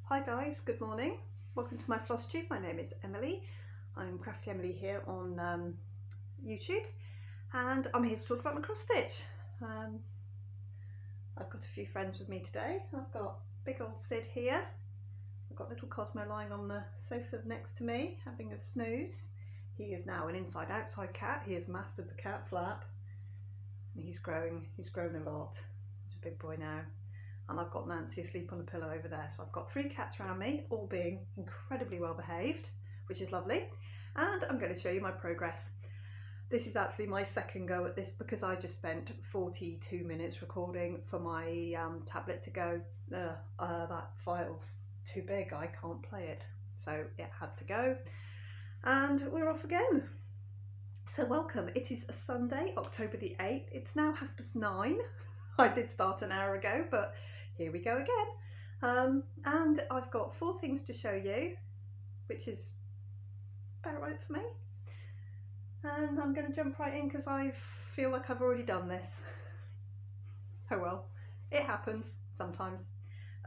Hi guys, good morning. Welcome to my Flosstube. My name is Emily. I'm Crafty Emily here on YouTube, and I'm here to talk about my cross stitch. I've got a few friends with me today. I've got big old Sid here. I've got little Cosmo lying on the sofa next to me, having a snooze. He is now an inside-outside cat. He has mastered the cat flap, and he's grown a lot. He's a big boy now. And I've got Nancy asleep on a pillow over there. So I've got 3 cats around me, all being incredibly well behaved, which is lovely. And I'm going to show you my progress. This is actually my second go at this because I just spent 42 minutes recording for my tablet to go, that file's too big, I can't play it. So it had to go. And we're off again. So welcome. It is a Sunday, October the 8th. It's now 9:30. I did start an hour ago, but here we go again. And I've got 4 things to show you, which is about right for me. And I'm going to jump right in because I feel like I've already done this. Oh well, it happens sometimes.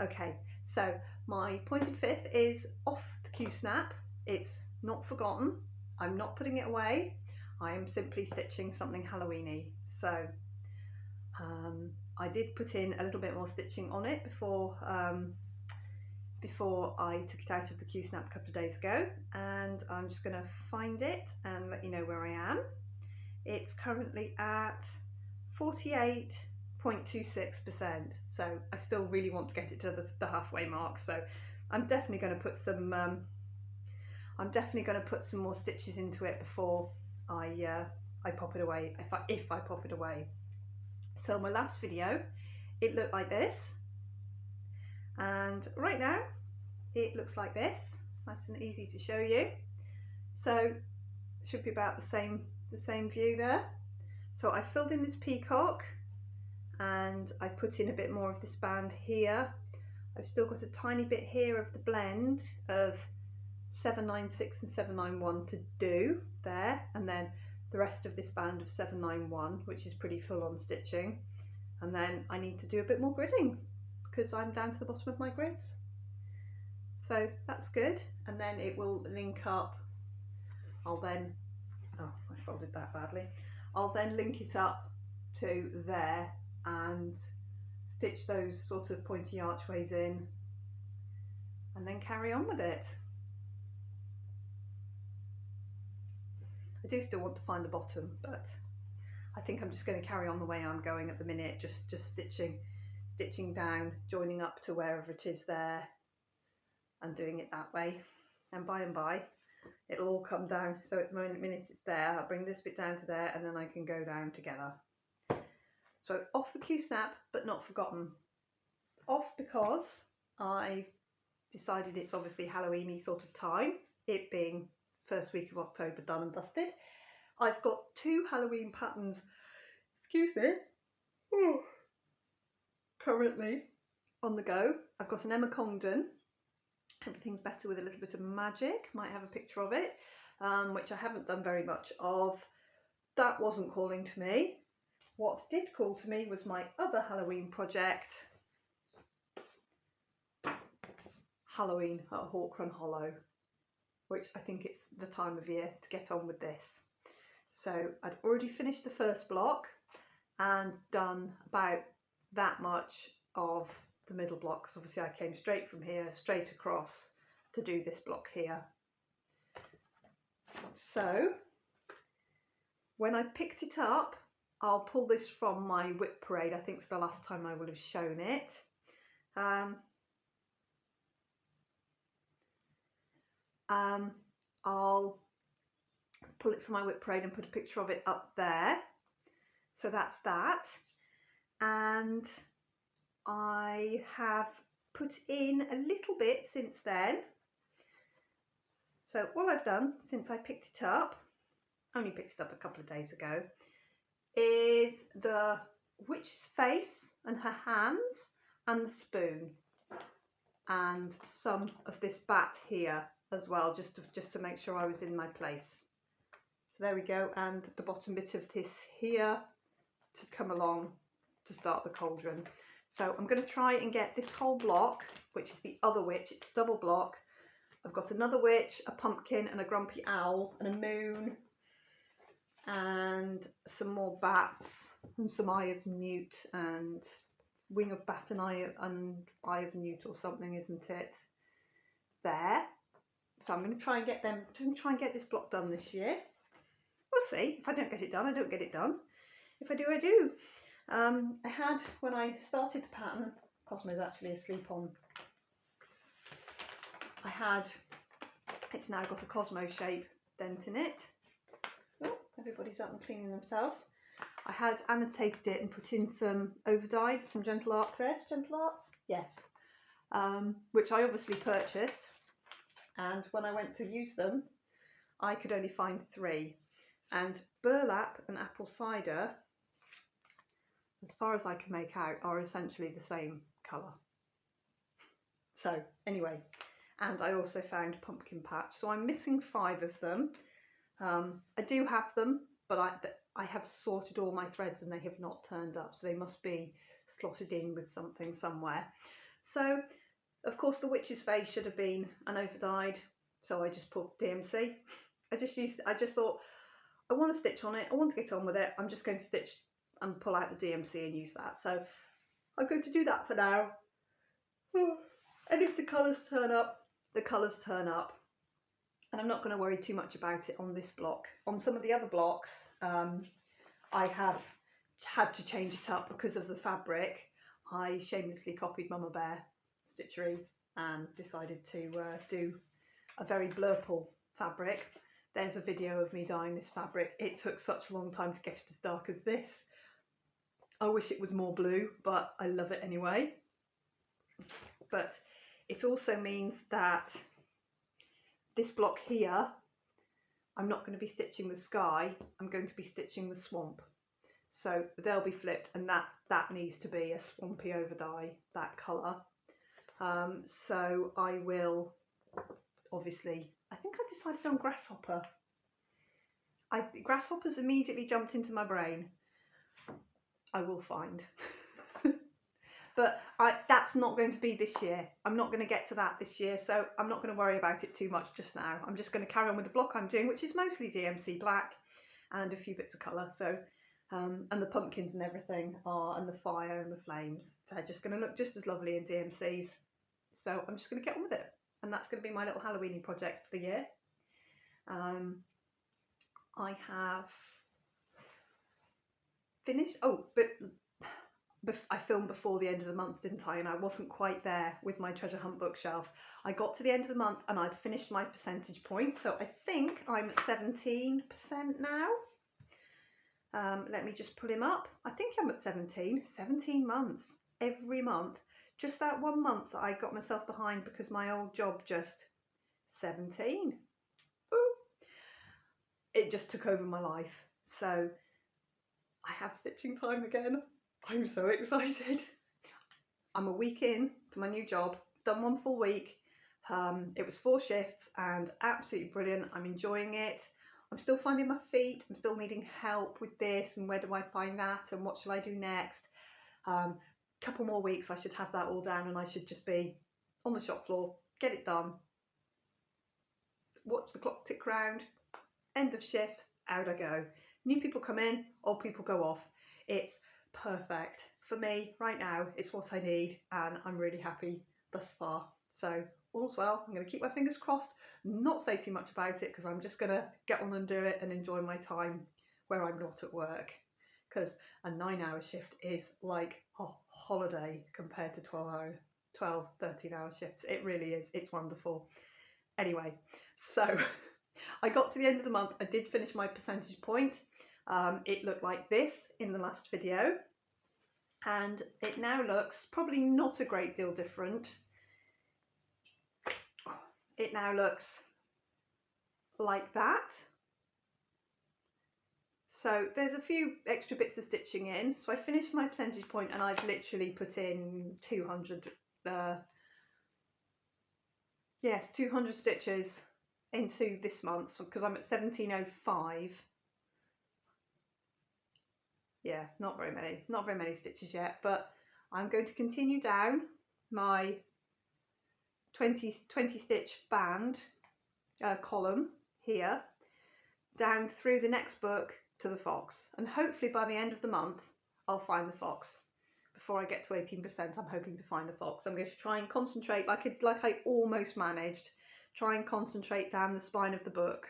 Okay, so my pointed fifth is off the Q-snap. It's not forgotten. I'm not putting it away. I am simply stitching something Halloweeny. So I did put in a little bit more stitching on it before I took it out of the Q-snap a couple of days ago, and I'm just going to find it and let you know where I am. It's currently at 48.26%, so I still really want to get it to the halfway mark. So I'm definitely going to put some more stitches into it before I pop it away, if I pop it away. So my last video, it looked like this, and right now it looks like this. Nice and easy to show you. So it should be about the same view there. So I filled in this peacock and I put in a bit more of this band here. I've still got a tiny bit here of the blend of 796 and 791 to do there, and then the rest of this band of 791, which is pretty full on stitching. And then I need to do a bit more gridding because I'm down to the bottom of my grids. So that's good, and then it will link up. I'll then, oh, I folded that badly. I'll then link it up to there and stitch those sort of pointy archways in and then carry on with it. I do still want to find the bottom, but I think I'm just going to carry on the way I'm going at the minute, just stitching down, joining up to wherever it is there and doing it that way. And by it'll all come down. So at the minute it's there, I'll bring this bit down to there and then I can go down together. So off the Q-snap, but not forgotten. Off because I decided it's obviously Halloweeny sort of time, it being first week of October done and dusted. I've got 2 Halloween patterns, excuse me, currently on the go. I've got an Emma Congdon, Everything's Better with a Little Bit of Magic, might have a picture of it, which I haven't done very much of. That wasn't calling to me. What did call to me was my other Halloween project, Halloween at Hawk Run Hollow, which I think it's the time of year to get on with this. So I'd already finished the first block and done about that much of the middle block, because obviously I came straight from here, straight across to do this block here. So when I picked it up, I'll pull this from my whip parade. I think it's the last time I will have shown it. I'll pull it from my whip parade and put a picture of it up there. So that's that. And I have put in a little bit since then. So all I've done since I picked it up, only picked it up a couple of days ago, is the witch's face and her hands and the spoon and some of this bat here as well, just to make sure I was in my place. So there we go, and the bottom bit of this here to come along to start the cauldron. So I'm going to try and get this whole block which is the other witch. It's double block. I've got another witch, a pumpkin and a grumpy owl and a moon and some more bats and some eye of newt and wing of bat and eye of newt or something, isn't it? There. So I'm going to try and get this block done this year. We'll see. If I don't get it done, I don't get it done. If I do, I do. I had, when I started the pattern, Cosmo's actually asleep on. It's now got a Cosmo shape dent in it. Oh, everybody's up and cleaning themselves. I had annotated it and put in some overdyed, some Gentle Art threads. Gentle Arts? Yes. Which I obviously purchased. And when I went to use them, I could only find 3. And burlap and apple cider, as far as I can make out, are essentially the same colour. So anyway, and I also found pumpkin patch. So I'm missing 5 of them. I do have them, but I have sorted all my threads and they have not turned up. So they must be slotted in with something somewhere. So of course the witch's face should have been an overdyed. So I just put DMC. I just thought, I want to stitch on it. I want to get on with it. I'm just going to stitch and pull out the DMC and use that. So I'm going to do that for now. And if the colours turn up, the colours turn up. And I'm not going to worry too much about it on this block. On some of the other blocks, I have had to change it up because of the fabric. I shamelessly copied Mama Bear Stitchery and decided to do a very blurple fabric. There's a video of me dyeing this fabric. It took such a long time to get it as dark as this. I wish it was more blue, but I love it anyway. But it also means that this block here, I'm not going to be stitching the sky, I'm going to be stitching the swamp. So they'll be flipped, and that needs to be a swampy overdye, that colour. So I will, obviously, I think I decided on grasshopper. Grasshoppers immediately jumped into my brain. I will find. But that's not going to be this year. I'm not going to get to that this year, so I'm not going to worry about it too much just now. I'm just going to carry on with the block I'm doing, which is mostly DMC black and a few bits of colour. So, and the pumpkins and everything are, and the fire and the flames, they're just going to look just as lovely in DMCs. So I'm just going to get on with it, and that's going to be my little Halloweeny project for the year. I have finished. Oh, but I filmed before the end of the month, didn't I? And I wasn't quite there with my treasure hunt bookshelf. I got to the end of the month and I'd finished my percentage point. So I think I'm at 17% now. Let me just pull him up. I think I'm at 17 months every month. Just that one month that I got myself behind because my old job just 17. Ooh. It just took over my life. So I have stitching time again. I'm so excited. I'm a week in to my new job, done 1 full week. It was 4 shifts and absolutely brilliant. I'm enjoying it. I'm still finding my feet. I'm still needing help with this and where do I find that and what shall I do next. Couple more weeks I should have that all down and I should just be on the shop floor, get it done, watch the clock tick round, end of shift, out I go. New people come in, old people go off. It's perfect for me right now. It's what I need and I'm really happy thus far. So all's well. I'm going to keep my fingers crossed, not say too much about it because I'm just going to get on and do it and enjoy my time where I'm not at work, because a 9-hour shift is like a holiday compared to 13-hour shifts. It really is. It's wonderful. Anyway, so I got to the end of the month. I did finish my percentage point. It looked like this in the last video, and it now looks probably not a great deal different. It now looks like that. So there's a few extra bits of stitching in. So I finished my percentage point and I've literally put in 200 stitches into this month because I'm at 1705. Yeah, not very many stitches yet, but I'm going to continue down my 20 stitch band column here down through the next book to the fox, and hopefully by the end of the month I'll find the fox. Before I get to 18%, I'm hoping to find the fox. I'm going to try and concentrate, like I almost managed, try and concentrate down the spine of the book.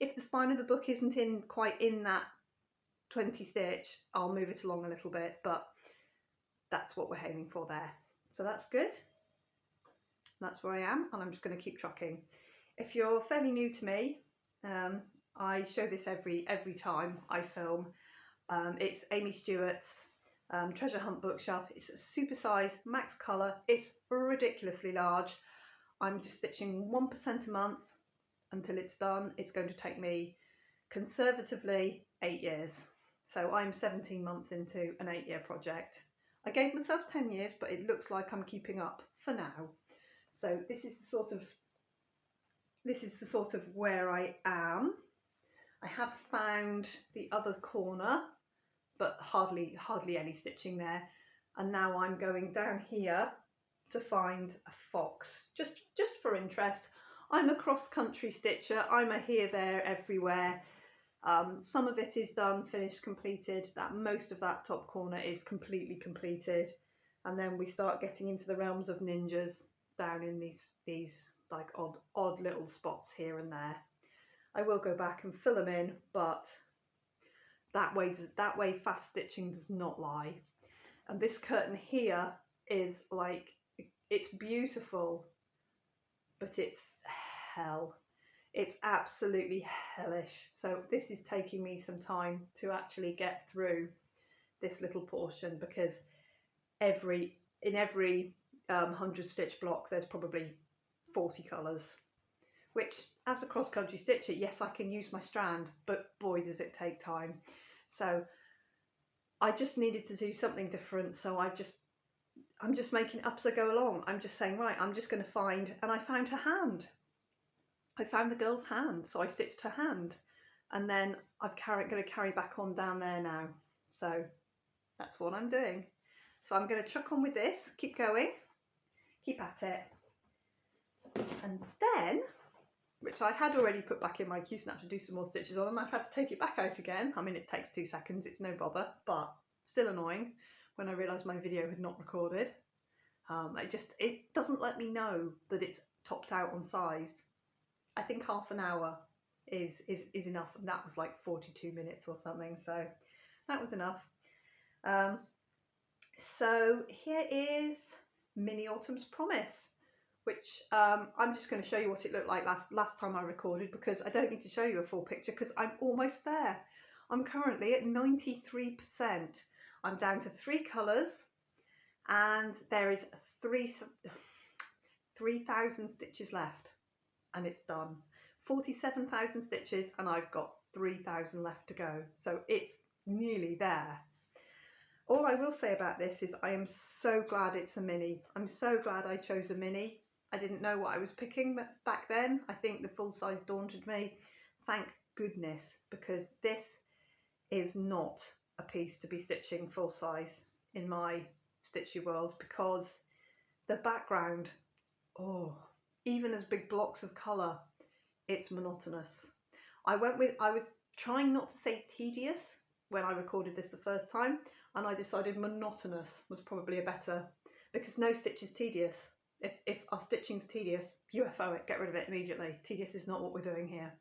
If the spine of the book isn't quite in that 20 stitch, I'll move it along a little bit, but that's what we're aiming for there. So that's good. That's where I am, and I'm just going to keep trucking. If you're fairly new to me, I show this every time I film. It's Amy Stewart's Treasure Hunt bookshelf. It's a super size, max colour. It's ridiculously large. I'm just stitching 1% a month until it's done. It's going to take me conservatively 8 years. So I'm 17 months into an 8-year project. I gave myself 10 years, but it looks like I'm keeping up for now. So this is the sort of where I am. I have found the other corner, but hardly any stitching there. And now I'm going down here to find a fox, just for interest. I'm a cross-country stitcher. I'm a here, there, everywhere. Some of it is done, finished, completed. Most of that top corner is completely completed, and then we start getting into the realms of ninjas down in these like odd little spots here and there. I will go back and fill them in, but that way fast stitching does not lie. And this curtain here is like, it's beautiful, but it's hell. It's absolutely hellish. So this is taking me some time to actually get through this little portion, because in every 100 stitch block there's probably 40 colours, which as a cross-country stitcher, yes, I can use my strand, but boy does it take time. So I just needed to do something different, so I'm just making it up as I go along. I'm just saying, right, I'm just going to find, and I found her hand. I found the girl's hand, so I stitched her hand, and then I'm going to carry back on down there now. So that's what I'm doing. So I'm going to chuck on with this, keep going, keep at it, and then, which I had already put back in my Q-snap to do some more stitches on, and I've had to take it back out again. I mean, it takes 2 seconds, it's no bother, but still annoying when I realised my video had not recorded. It doesn't let me know that it's topped out on size. I think half an hour is enough, and that was like 42 minutes or something, so that was enough. So here is Mini Autumn's Promise, which I'm just going to show you what it looked like last time I recorded, because I don't need to show you a full picture because I'm almost there. I'm currently at 93%. I'm down to 3 colours, and there is 3,000 stitches left, and it's done. 47,000 stitches, and I've got 3,000 left to go, so it's nearly there. All I will say about this is I am so glad it's a mini. I'm so glad I chose a mini. I didn't know what I was picking back then. I think the full size daunted me. Thank goodness, because this is not a piece to be stitching full size in my stitchy world, because the background, oh, even as big blocks of colour, it's monotonous. I was trying not to say tedious when I recorded this the first time, and I decided monotonous was probably a better, because no stitch is tedious. If our stitching's tedious, UFO it, get rid of it immediately. Tedious is not what we're doing here.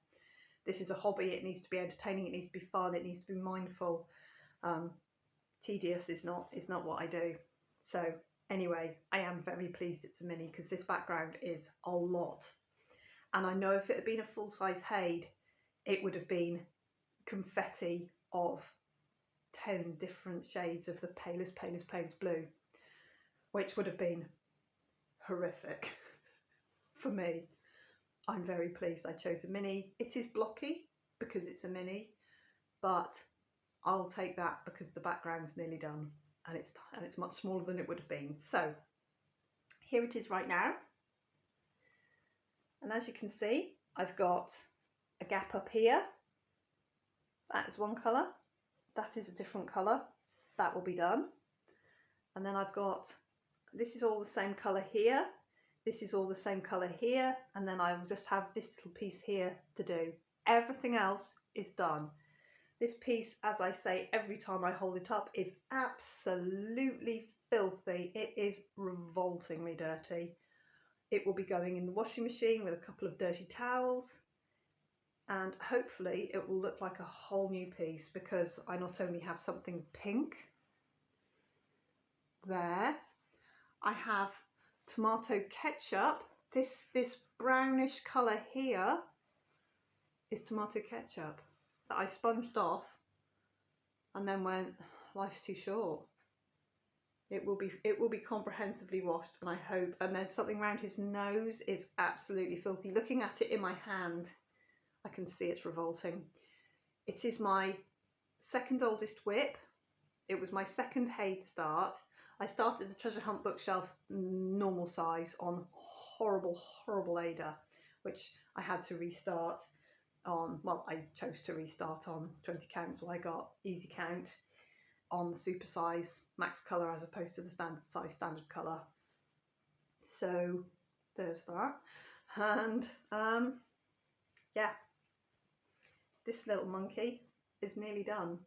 This is a hobby, it needs to be entertaining, it needs to be fun, it needs to be mindful. Tedious is not what I do. So anyway, I am very pleased it's a mini, because this background is a lot. And I know if it had been a full-size Haid, it would have been confetti of 10 different shades of the palest blue, which would have been horrific for me. I'm very pleased I chose a mini. It is blocky because it's a mini, but I'll take that because the background's nearly done, and it's much smaller than it would have been. So here it is right now, and as you can see, I've got a gap up here. That is one colour, that is a different colour, that will be done. And then I've got, this is all the same colour here, this is all the same colour here, and then I will just have this little piece here to do. Everything else is done. This piece, as I say every time I hold it up, is absolutely filthy. It is revoltingly dirty. It will be going in the washing machine with a couple of dirty towels, and hopefully it will look like a whole new piece, because I not only have something pink there, I have tomato ketchup. This brownish colour here is tomato ketchup that I sponged off and then went, life's too short. It will be comprehensively washed, and I hope. And there's something around his nose is absolutely filthy. Looking at it in my hand, I can see it's revolting. It is my second oldest whip. It was my second Haid start. I started the treasure hunt bookshelf normal size on horrible Ada, which I had to restart on, well, I chose to restart on 20 count, so I got easy count on the super size max colour as opposed to the standard size standard colour. So there's that. And yeah, this little monkey is nearly done.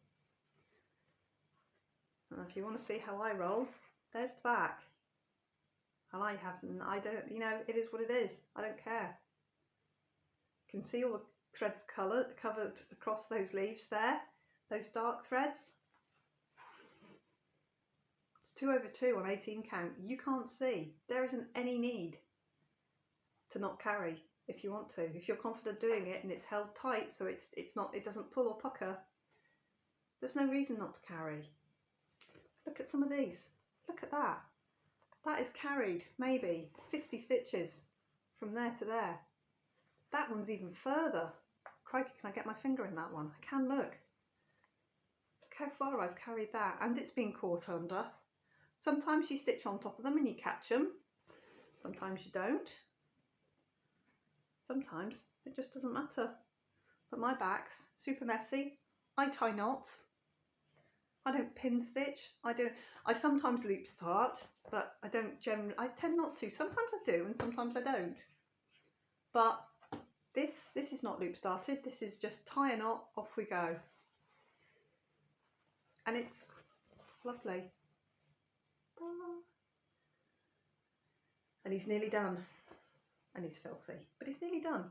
And if you want to see how I roll, there's the back. And I don't, you know, it is what it is. I don't care. You can see all the threads covered across those leaves there, those dark threads. It's 2 over 2 on 18 count. You can't see. There isn't any need to not carry if you want to. If you're confident doing it and it's held tight so it doesn't pull or pucker, there's no reason not to carry. Look at some of these. Look at that. That is carried maybe 50 stitches from there to there. That one's even further. Crikey, can I get my finger in that one? I can, look. Look how far I've carried that, and it's been caught under. Sometimes you stitch on top of them and you catch them. Sometimes you don't. Sometimes it just doesn't matter. But my back's super messy. I tie knots. I don't pin stitch. I sometimes loop start, but I don't generally. I tend not to. Sometimes I do, and sometimes I don't. But this is not loop started. This is just tie a knot, off we go, and it's lovely. And he's nearly done, and he's filthy, but he's nearly done.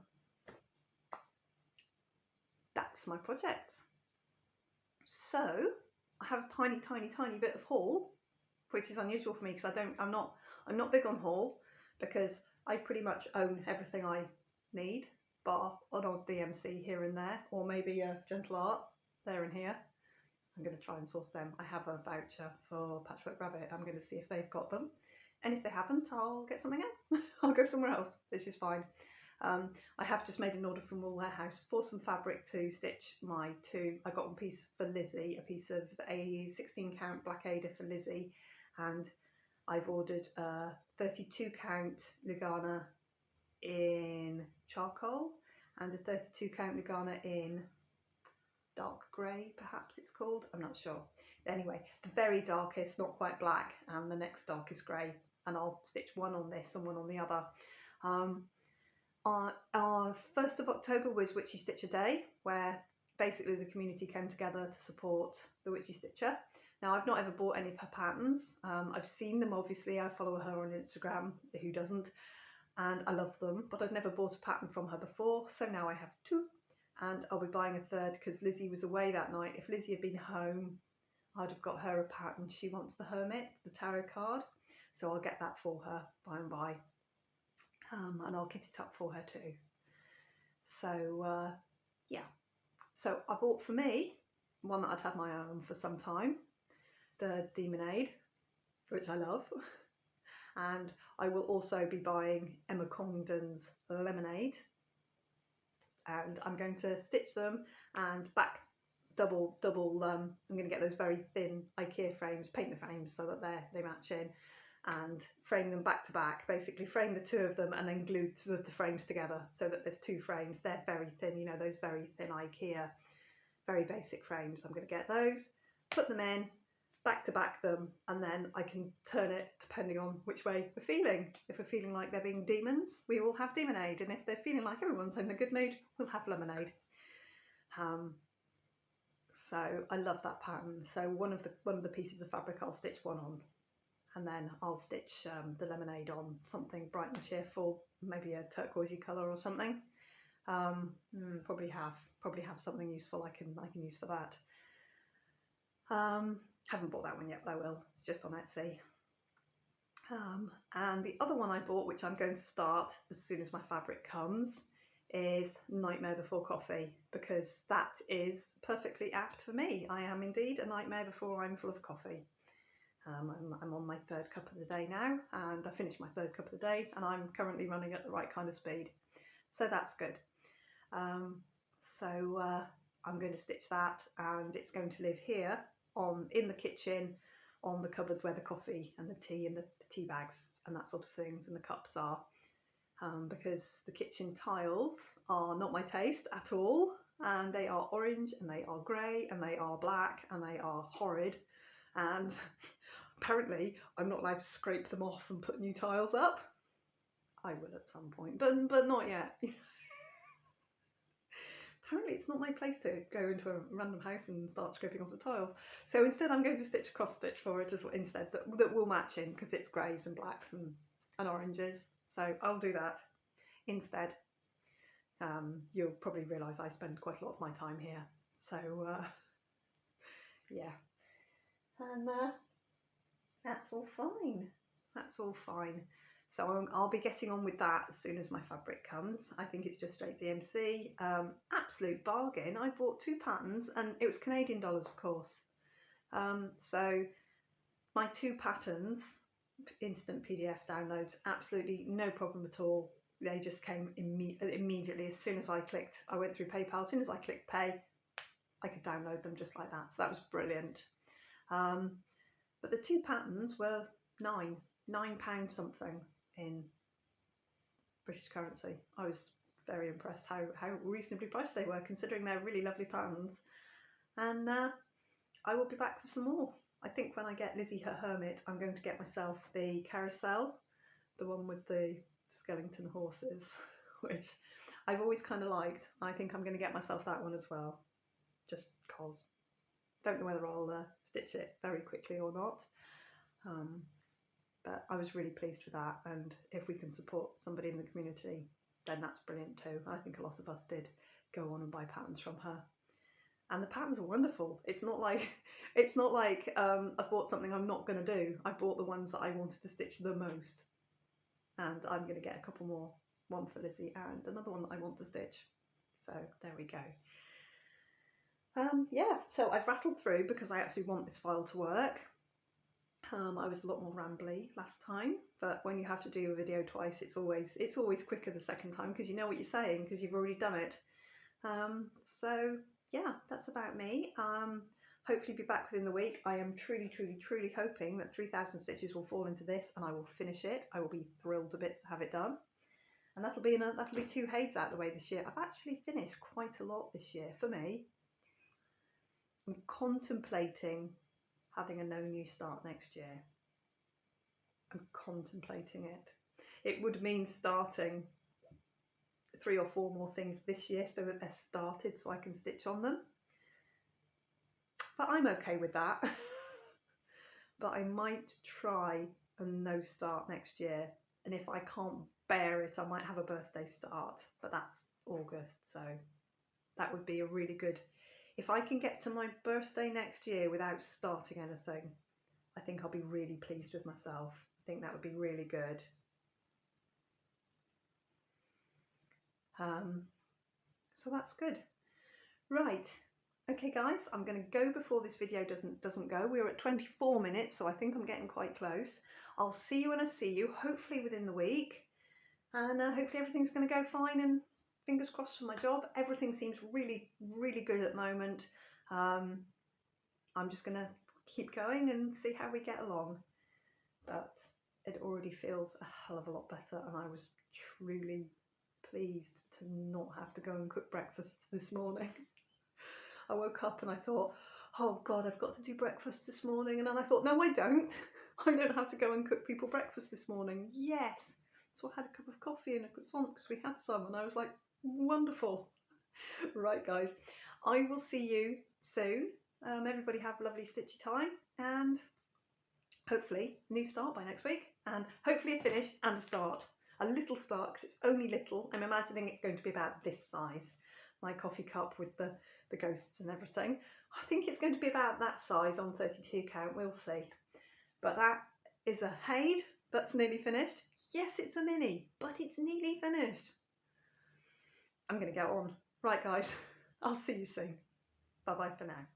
That's my project. So I have a tiny bit of haul, which is unusual for me because I'm not big on haul, because I pretty much own everything I need, bar an odd DMC here and there, or maybe a Gentle Art there and here. I'm going to try and source them. I have a voucher for Patchwork Rabbit. I'm going to see if they've got them, and if they haven't, I'll get something else. I'll go somewhere else, which is fine. I have just made an order from Wool Warehouse for some fabric to stitch my two. I got one piece for Lizzie, a piece of a 16 count Black Ada for Lizzie, and I've ordered a 32 count Lugana in charcoal and a 32 count Lugana in dark grey, perhaps it's called, I'm not sure. Anyway, the very darkest, not quite black, and the next darkest grey, and I'll stitch one on this and one on the other. Our 1st of October was Witchy Stitch a Day, where basically the community came together to support the Witchy Stitcher. Now, I've not ever bought any of her patterns. I've seen them, obviously. I follow her on Instagram, who doesn't, and I love them, but I've never bought a pattern from her before, so now I have 2, and I'll be buying a 3rd because Lizzie was away that night. If Lizzie had been home, I'd have got her a pattern. She wants the Hermit, the tarot card, so I'll get that for her by and by. And I'll kit it up for her too. So yeah, so I bought for me one that I'd had my eye on for some time, the Demonade, which I love, and I will also be buying Emma Congdon's Lemonade, and I'm going to stitch them and back double I'm going to get those very thin IKEA frames, paint the frames so that they match in, and frame them back to back, basically frame the 2 of them and then glue 2 of the frames together so that there's 2 frames. They're very thin, you know, those very thin IKEA, very basic frames. I'm going to get those, put them in, back to back them, and then I can turn it depending on which way we're feeling. If we're feeling like they're being demons, we will have demonade, and if they're feeling like everyone's in a good mood, we'll have lemonade. So I love that pattern. So one of the pieces of fabric I'll stitch one on, and then I'll stitch the lemonade on something bright and cheerful, maybe a turquoisey colour or something. Probably have something useful I can use for that. Haven't bought that one yet, but I will. It's just on Etsy. And the other one I bought, which I'm going to start as soon as my fabric comes, is Nightmare Before Coffee, because that is perfectly apt for me. I am indeed a nightmare before I'm full of coffee. I'm on my third cup of the day now, and I finished my third cup of the day, and I'm currently running at the right kind of speed. So that's good. I'm going to stitch that, and it's going to live here in the kitchen, on the cupboards where the coffee and the tea and the tea bags and that sort of things and the cups are, because the kitchen tiles are not my taste at all, and they are orange and they are grey and they are black and they are horrid, and apparently I'm not allowed to scrape them off and put new tiles up. I will at some point, but not yet. Apparently it's not my place to go into a random house and start scraping off the tiles. So instead I'm going to stitch a cross stitch for it instead that will match in, because it's greys and blacks and oranges. So I'll do that instead. You'll probably realise I spend quite a lot of my time here. So yeah, and that's all fine. That's all fine. So I'll be getting on with that as soon as my fabric comes. I think it's just straight DMC. Absolute bargain. I bought 2 patterns, and it was Canadian dollars, of course. So my 2 patterns, instant PDF downloads, absolutely no problem at all. They just came immediately. As soon as I went through PayPal, as soon as I clicked pay, I could download them just like that. So that was brilliant. But the 2 patterns were £9 something in British currency. I was very impressed how reasonably priced they were, considering they're really lovely patterns. And I will be back for some more. I think when I get Lizzie her Hermit, I'm going to get myself the carousel, the one with the skeleton horses, which I've always kind of liked. I think I'm going to get myself that one as well, just cause. Don't know whether I'll stitch it very quickly or not. But I was really pleased with that, and if we can support somebody in the community, then that's brilliant too. I think a lot of us did go on and buy patterns from her, and the patterns are wonderful. It's not like I bought something I'm not going to do. I bought the ones that I wanted to stitch the most, and I'm going to get a couple more, one for Lizzie and another one that I want to stitch. So there we go. Yeah, so I've rattled through because I actually want this file to work. I was a lot more rambly last time, but when you have to do a video twice, it's always quicker the second time, because you know what you're saying, because you've already done it. So yeah, that's about me. Hopefully be back within the week. I am truly hoping that 3,000 stitches will fall into this and I will finish it. I will be thrilled to bits to have it done. And that'll be 2 Hades out of the way this year. I've actually finished quite a lot this year for me. I'm contemplating having a no new start next year. I'm contemplating it. It would mean starting 3 or 4 more things this year so that they're started so I can stitch on them. But I'm okay with that. But I might try a no start next year, and if I can't bear it, I might have a birthday start, but that's August, so that would be a really good. If I can get to my birthday next year without starting anything, I think I'll be really pleased with myself. I think that would be really good. So that's good. Right. Okay guys, I'm going to go before this video doesn't go. We're at 24 minutes, so I think I'm getting quite close. I'll see you when I see you, hopefully within the week. And hopefully everything's going to go fine, and fingers crossed for my job. Everything seems really good at the moment. I'm just going to keep going and see how we get along. But it already feels a hell of a lot better, and I was truly pleased to not have to go and cook breakfast this morning. I woke up and I thought, oh God, I've got to do breakfast this morning. And then I thought, no, I don't. I don't have to go and cook people breakfast this morning. Yes. So I had a cup of coffee and a croissant because we had some, and I was like, wonderful. Right, guys, I will see you soon. Everybody have a lovely stitchy time, and hopefully new start by next week, and hopefully a finish and a start. A little start, because it's only little. I'm imagining it's going to be about this size. My coffee cup with the ghosts and everything. I think it's going to be about that size on 32 count, we'll see. But that is a Haid that's nearly finished. Yes, it's a mini, but it's nearly finished. I'm going to get on. Right, guys, I'll see you soon. Bye-bye for now.